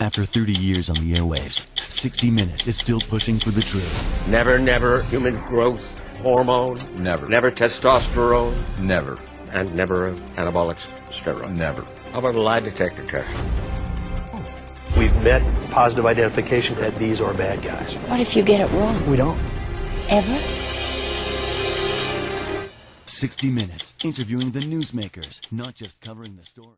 After 30 years on the airwaves, 60 Minutes is still pushing for the truth. Never, never human growth hormone. Never. Never testosterone. Never. And never anabolic steroids. Never. How about a lie detector test? We've met positive identification that these are bad guys. What if you get it wrong? We don't. Ever? 60 Minutes, interviewing the newsmakers, not just covering the story.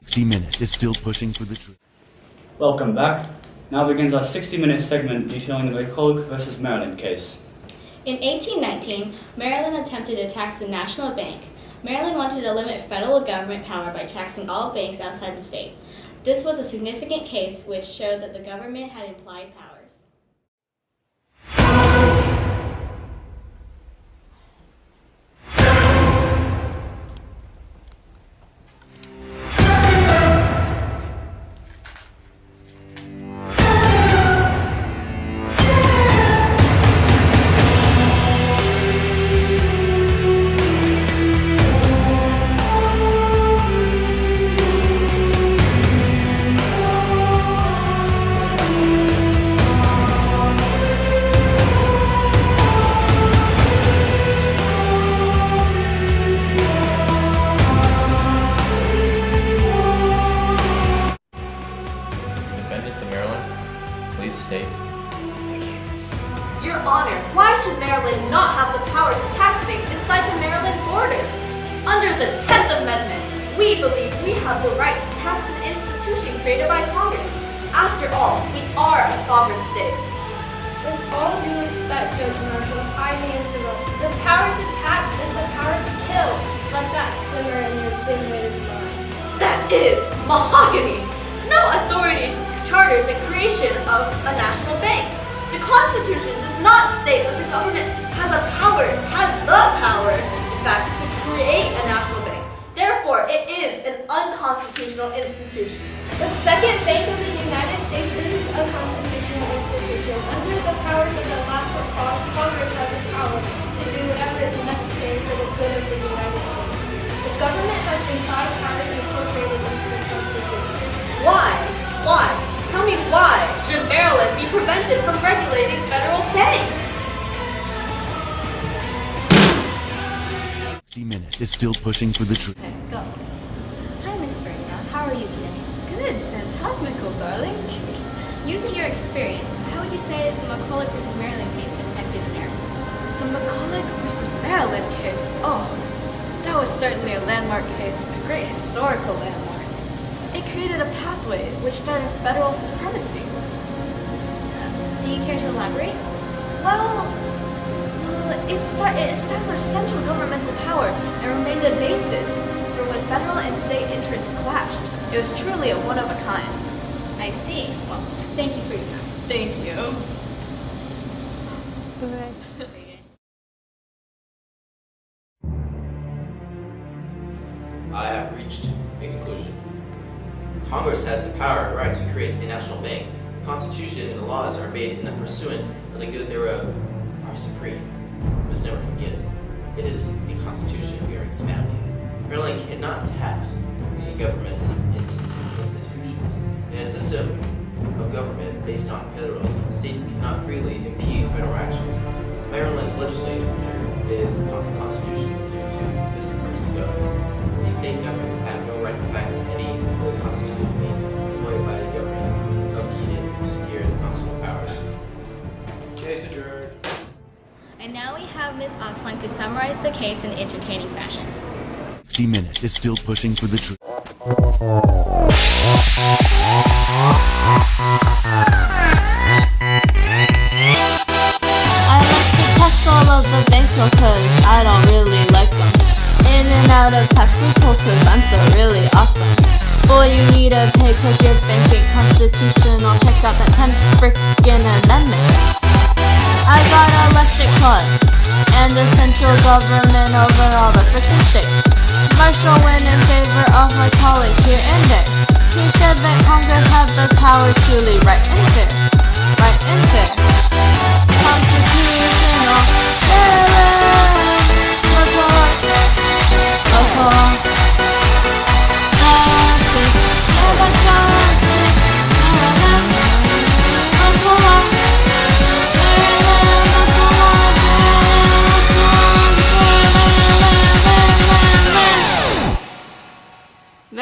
60 Minutes is still pushing for the truth. Welcome back. Now begins our 60-minute segment detailing the McCulloch versus Maryland case. In 1819, Maryland attempted to tax the national bank. Maryland wanted to limit federal government power by taxing all banks outside the state. This was a significant case which showed that the government had implied powers. Your Honor, why should Maryland not have the power to tax things inside the Maryland border? Under the 10th Amendment, we believe we have the right to tax an institution created by Congress. After all, we are a sovereign state. With all due respect, Judge Marshall, if I may interrupt, the power to tax is the power to kill. Let that simmer in your dim-witted mind. That is mahogany! No authority chartered the creation of a national bank. The Constitution does not state that the government has the power, in fact, to create a national bank. Therefore, it is an unconstitutional institution. The Second Bank of the United States is a constitutional institution. Under the powers of the last clause, Congress has the power to do whatever is necessary for the good of the United States. The government has implied powers incorporated into the Constitution. Why? Tell me why should Maryland be prevented from regulating federal banks? 60 Minutes is still pushing for the truth. Okay, go. Hi, Miss Verena. How are you today? Good. Fantastical, darling. Using your experience, how would you say the McCulloch versus Maryland case affected America? The McCulloch versus Maryland case? Oh, that was certainly a landmark case, a great historical landmark. It created a pathway which started federal supremacy. Do you care to elaborate? Well, it established central governmental power and remained a basis for when federal and state interests clashed. It was truly a one of a kind. I see. Well, thank you for your time. Thank you. I have reached a conclusion. Congress has the power and right to create a national bank. The Constitution and the laws are made in the pursuance of the good thereof are supreme. We must never forget, it is a constitution we are expounding. Maryland cannot tax the government's institutions. In a system of government based on federalism, states cannot freely impede federal actions. Maryland's legislature is constitutional due to this purpose goes. These state governments have no right to tax any of the constitutional means employed by the government of the Union to secure its constitutional powers. Case adjourned. And now we have Ms. Oxline to summarize the case in entertaining fashion. 60 Minutes is still pushing for the truth. I like to test all of the banks because I don't really like them. In and out of tax loopholes cause I'm so really awesome. Boy, you need to pay cause your bank ain't constitutional. Check out that 10th frickin' amendment. I got elected clause and the central government over all the frickin' states. Marshall went in favor of my colleague here and there. He said that Congress had the power truly right and fair. Right and fair. Constitutional Maryland. McCulloch.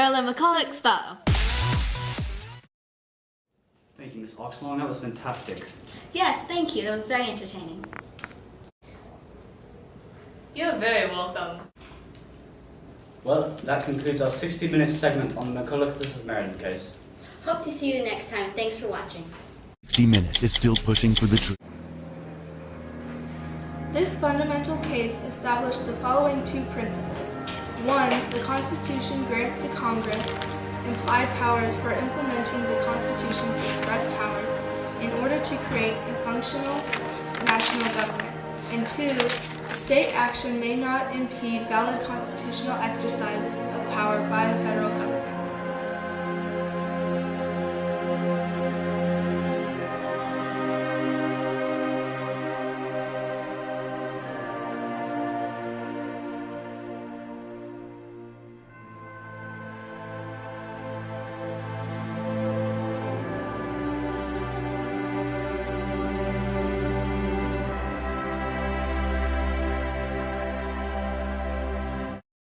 Marilyn McCulloch style. Thank you, Miss Oxlong. That was fantastic. Yes, thank you. That was very entertaining. You're very welcome. Well, that concludes our 60-minute segment on the McCulloch vs. Maryland case. Hope to see you next time. Thanks for watching. 60 Minutes is still pushing for the truth. This fundamental case established the following two principles. 1. The Constitution grants to Congress implied powers for implementing the Constitution's express powers in order to create a functional national government. And 2. State action may not impede valid constitutional exercise of power by the federal government.